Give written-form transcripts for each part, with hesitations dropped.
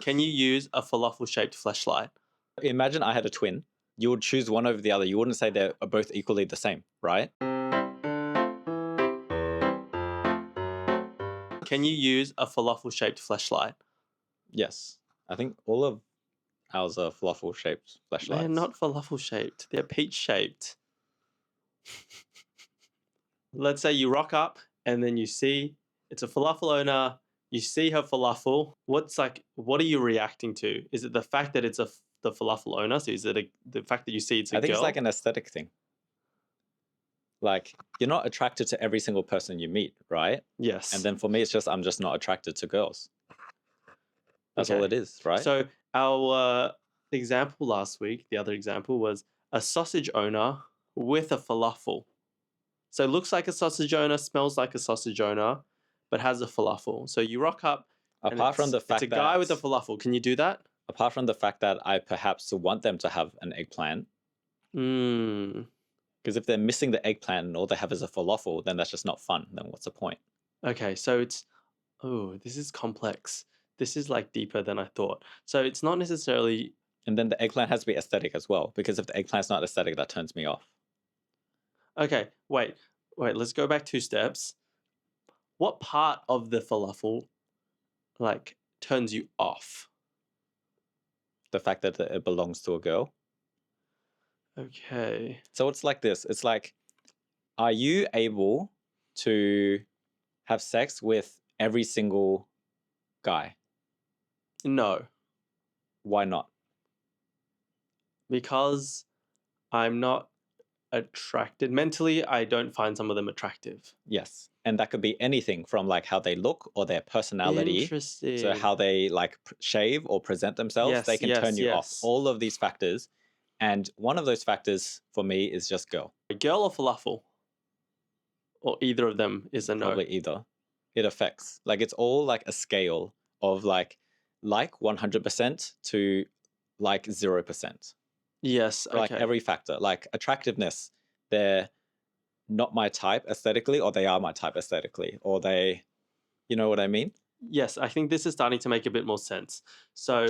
Can you use a falafel-shaped fleshlight? Imagine I had a twin. You would choose one over the other. You wouldn't say they're both equally the same, right? Can you use a falafel-shaped fleshlight? Yes. I think all of ours are falafel-shaped flashlights. They're not falafel-shaped. They're peach-shaped. Let's say you rock up and then you see it's a falafel owner. You see her falafel. What are you reacting to? Is it the fact that it's the falafel owner? So is it the fact that you see it's a girl? I think it's like an aesthetic thing. Like, you're not attracted to every single person you meet, right? Yes. And then for me, it's just I'm just not attracted to girls. That's all it is, right? So our example last week, the other example was a sausage owner with a falafel. So it looks like a sausage owner, smells like a sausage owner, but has a falafel. So you rock up. Apart from the fact it's a guy with a falafel. Can you do that? Apart from the fact that I perhaps want them to have an eggplant. Because if they're missing the eggplant and all they have is a falafel, then that's just not fun. Then what's the point? Okay, so this is complex. This is like deeper than I thought. So it's not necessarily... And then the eggplant has to be aesthetic as well, because if the eggplant's not aesthetic, that turns me off. Okay, wait, let's go back 2 steps. What part of the falafel, like, turns you off? The fact that it belongs to a girl. Okay. So it's like this. It's like, are you able to have sex with every single guy? No. Why not? Because I'm not attracted. Mentally, I don't find some of them attractive. Yes. And that could be anything from like how they look or their personality. Interesting. So how they like shave or present themselves. Yes, they can turn you off. yes. All of these factors. And one of those factors for me is just girl. A girl or falafel? Or either of them is a no? Probably either. It affects. Like it's all like a scale of like 100% to like 0%. Yes, okay. Like every factor. Like attractiveness, they're not my type aesthetically, or they are my type aesthetically, or they, you know what I mean? Yes, I think this is starting to make a bit more sense. So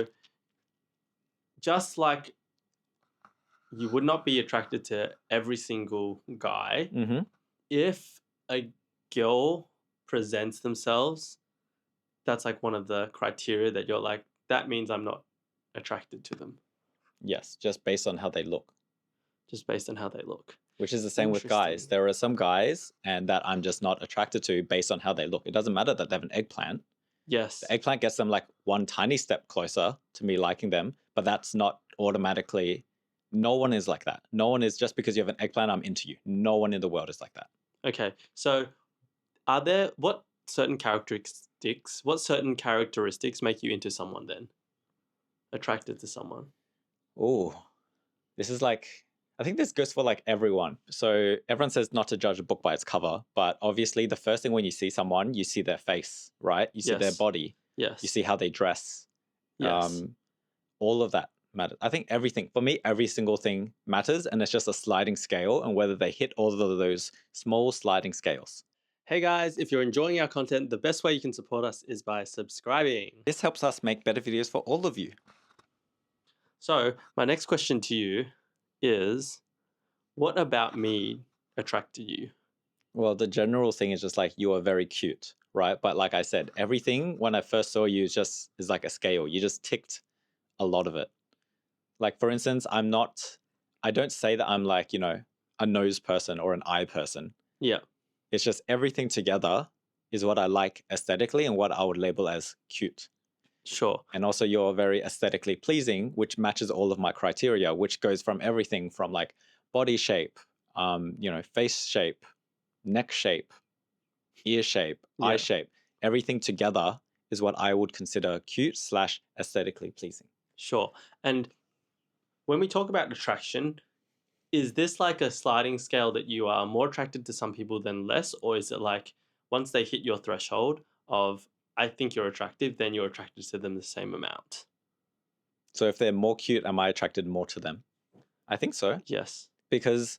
just like you would not be attracted to every single guy, if a girl presents themselves, that's like one of the criteria that you're like, that means I'm not attracted to them. Yes, just based on how they look. Just based on how they look. Which is the same with guys. There are some guys and that I'm just not attracted to based on how they look. It doesn't matter that they have an eggplant. Yes. The eggplant gets them like one tiny step closer to me liking them, but that's not automatically... No one is like that. No one is just because you have an eggplant, I'm into you. No one in the world is like that. Okay, so what certain characteristics make you into someone then? Attracted to someone? Oh, this is like... I think this goes for like everyone. So everyone says not to judge a book by its cover, but obviously the first thing when you see someone, you see their face, right? You see their body. Yes. You see how they dress. Yes. All of that matters. I think everything, for me, every single thing matters, and it's just a sliding scale, and whether they hit all of those small sliding scales. Hey guys, if you're enjoying our content, the best way you can support us is by subscribing. This helps us make better videos for all of you. So my next question to you is, what about me attracted you? Well, the general thing is just like, you are very cute, right? But like I said, everything when I first saw you is like a scale. You just ticked a lot of it. Like, for instance, I don't say that I'm like, you know, a nose person or an eye person. Yeah. It's just everything together is what I like aesthetically and what I would label as cute. Sure. And also you're very aesthetically pleasing, which matches all of my criteria, which goes from everything from like body shape, you know, face shape, neck shape, ear shape, eye shape. Everything together is what I would consider cute / aesthetically pleasing. Sure. And when we talk about attraction, is this like a sliding scale that you are more attracted to some people than less? Or is it like once they hit your threshold of, I think you're attractive, then you're attracted to them the same amount? So if they're more cute, am I attracted more to them? I think so. Yes. Because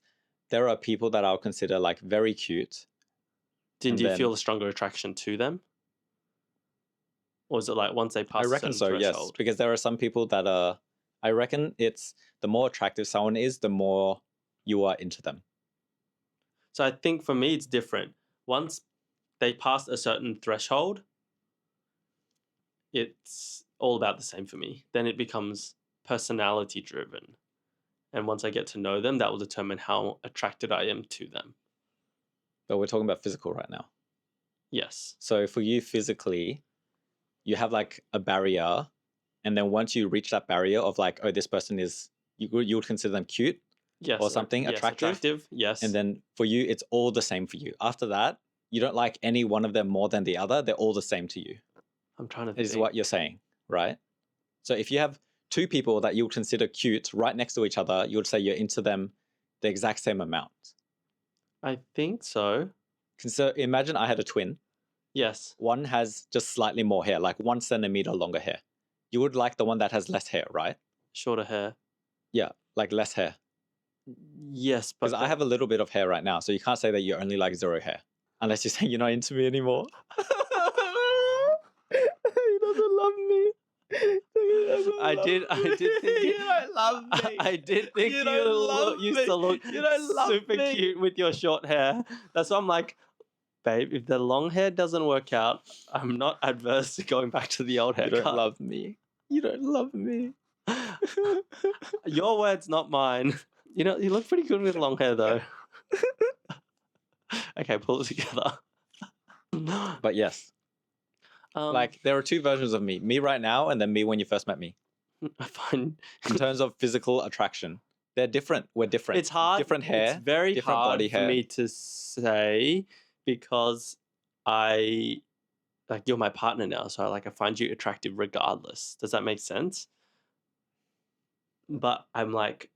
there are people that I'll consider like very cute. Did you feel a stronger attraction to them? Or is it like once they pass I reckon a certain so, yes. threshold? Because there are some people that are, I reckon it's the more attractive someone is, the more you are into them. So I think for me, it's different. Once they pass a certain threshold, it's all about the same for me. Then it becomes personality driven. And once I get to know them, that will determine how attracted I am to them. But we're talking about physical right now. Yes. So for you physically, you have like a barrier. And then once you reach that barrier of like, oh, this person is, you would consider them cute Yes. or something, yes, attractive. Yes. And then for you, it's all the same for you. After that, you don't like any one of them more than the other. They're all the same to you. I'm trying to Is think. what you're saying, right? So if you have two people that you would consider cute right next to each other, you would say you're into them the exact same amount. I think so. So imagine I had a twin. Yes. One has just slightly more hair, like 1 centimeter longer hair. You would like the one that has less hair, right? Shorter hair. Yeah, like less hair. Yes, but Because I have a little bit of hair right now, so you can't say that you only like 0 hair. Unless you're saying you're not into me anymore. He doesn't love me. I did think you don't love me. I did think You don't love used to me. look You don't love super me. cute with your short hair. That's why I'm like, babe, if the long hair doesn't work out, I'm not adverse to going back to the old You haircut. don't love me. You don't love me. Your words, not mine. You know, you look pretty good with long hair though. Okay, pull it together. But yes, like there are two versions of me. Me right now and then me when you first met me. I find In terms of physical attraction, they're different. We're different. it's hard. Different hair. It's very different hard body for hair. me to say because I like you're my partner now, so I find you attractive regardless. Does that make sense? But I'm like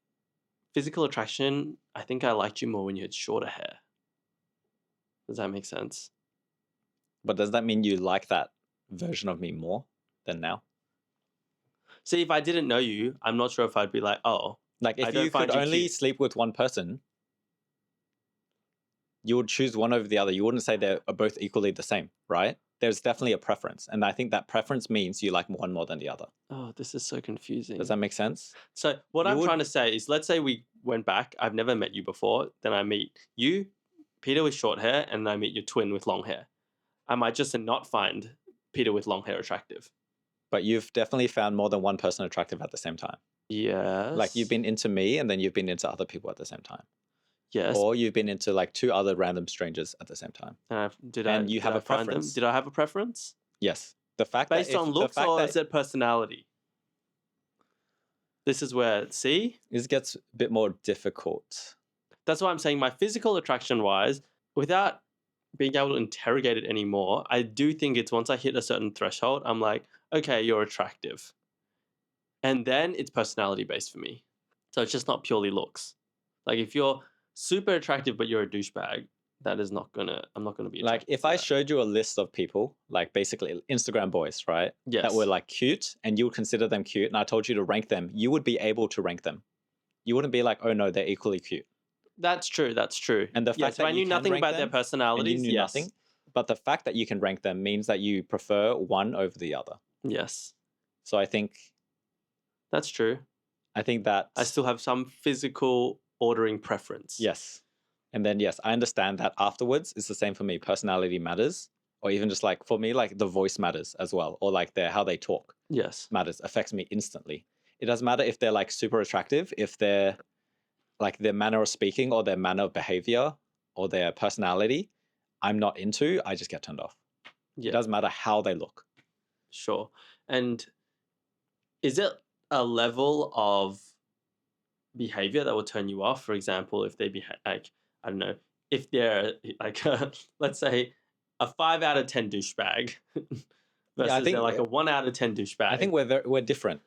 physical attraction. I think I liked you more when you had shorter hair. Does that make sense? But does that mean you like that version of me more than now? See, if I didn't know you, I'm not sure if I'd be like, oh, Like I if don't you find could you only cute. sleep with one person, you would choose one over the other. You wouldn't say they're both equally the same, right? There's definitely a preference. And I think that preference means you like one more than the other. Oh, this is so confusing. Does that make sense? So what I'm trying to say is, let's say we went back. I've never met you before. Then I meet you, Peter with short hair, and I meet your twin with long hair. I might just not find Peter with long hair attractive. But you've definitely found more than one person attractive at the same time. Yes. Like you've been into me and then you've been into other people at the same time. Yes. Or you've been into like 2 other random strangers at the same time. And you have a preference? Did I have a preference? Yes. The fact Based that on looks or is it personality? This is where, see? This gets a bit more difficult. That's why I'm saying my physical attraction wise, without being able to interrogate it anymore, I do think it's once I hit a certain threshold, I'm like, okay, you're attractive. And then it's personality based for me. So it's just not purely looks. Like if you're super attractive but you're a douchebag, that is not gonna, I'm not gonna be Like if I showed you a list of people, like basically Instagram boys, right? Yes. That were like cute and you would consider them cute and I told you to rank them, you would be able to rank them. You wouldn't be like, oh no, they're equally cute. That's true. That's true. And the fact that I knew nothing about their personalities. You knew nothing. But the fact that you can rank them means that you prefer one over the other. Yes. So I think that's true. I think that I still have some physical ordering preference. Yes. And then yes, I understand that afterwards it's the same for me. Personality matters. Or even just like for me, like the voice matters as well. Or like how they talk. Yes. Matters. Affects me instantly. It doesn't matter if they're like super attractive, if they're like their manner of speaking or their manner of behavior or their personality, I'm not into, I just get turned off. Yeah. It doesn't matter how they look. Sure. And is it a level of behavior that will turn you off? For example, if they behave like, I don't know, if they're like, let's say a 5 out of 10 douchebag versus they're like a 1 out of 10 douchebag. I think we're different.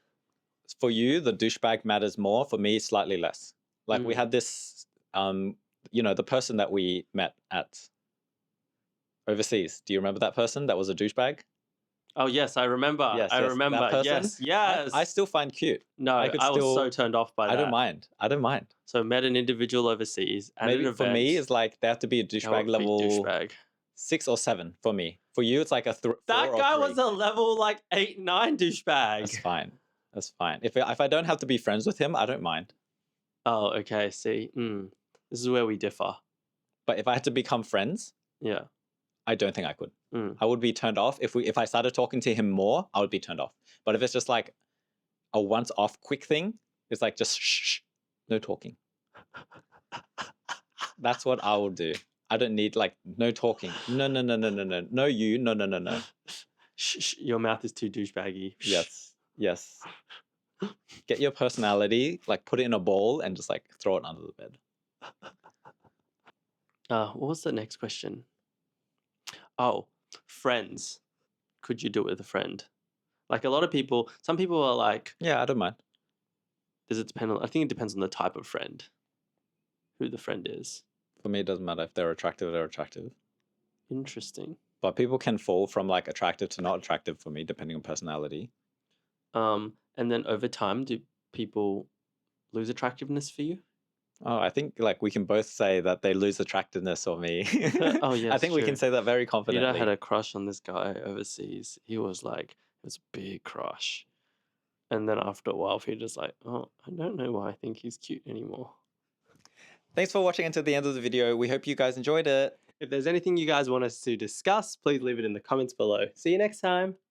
For you, the douchebag matters more. For me, slightly less. Like we had this, you know, the person that we met at overseas. Do you remember that person that was a douchebag? Oh, yes, I remember. Yes, I remember. That person, yes. I still find cute. No, I was so turned off by that. I don't mind. I don't mind. So met an individual overseas at Maybe an event. For me, it's like they have to be a douchebag level. Douchebag. 6 or 7 for me. For you, it's like a 4 That or guy 3. was a level like 8, 9 douchebag. That's fine. That's fine. If I don't have to be friends with him, I don't mind. Oh, okay. See, this is where we differ. But if I had to become friends, Yeah. I don't think I could. Mm. I would be turned off. If I started talking to him more, I would be turned off. But if it's just like a once-off quick thing, it's like just shh, no talking. That's what I will do. I don't need like no talking. No. No you. No. Shh, your mouth is too douchebaggy. Yes. Get your personality, like put it in a ball and just like throw it under the bed. What was the next question? Oh, friends. Could you do it with a friend? Like a lot of people, some people are like, Yeah, I don't mind. does it depend on, I think it depends on the type of friend, who the friend is. For me, it doesn't matter if they're attractive, they're attractive. Interesting. But people can fall from like attractive to not attractive for me, depending on personality. And then over time, do people lose attractiveness for you? Oh, I think like we can both say that they lose attractiveness for me. Oh, yes, I think we can true. say that very Peter confidently. had a crush on this guy overseas. He was like, it was a big crush. And then after a while, Peter's like, oh, I don't know why I think he's cute anymore. Thanks for watching until the end of the video. We hope you guys enjoyed it. If there's anything you guys want us to discuss, please leave it in the comments below. See you next time.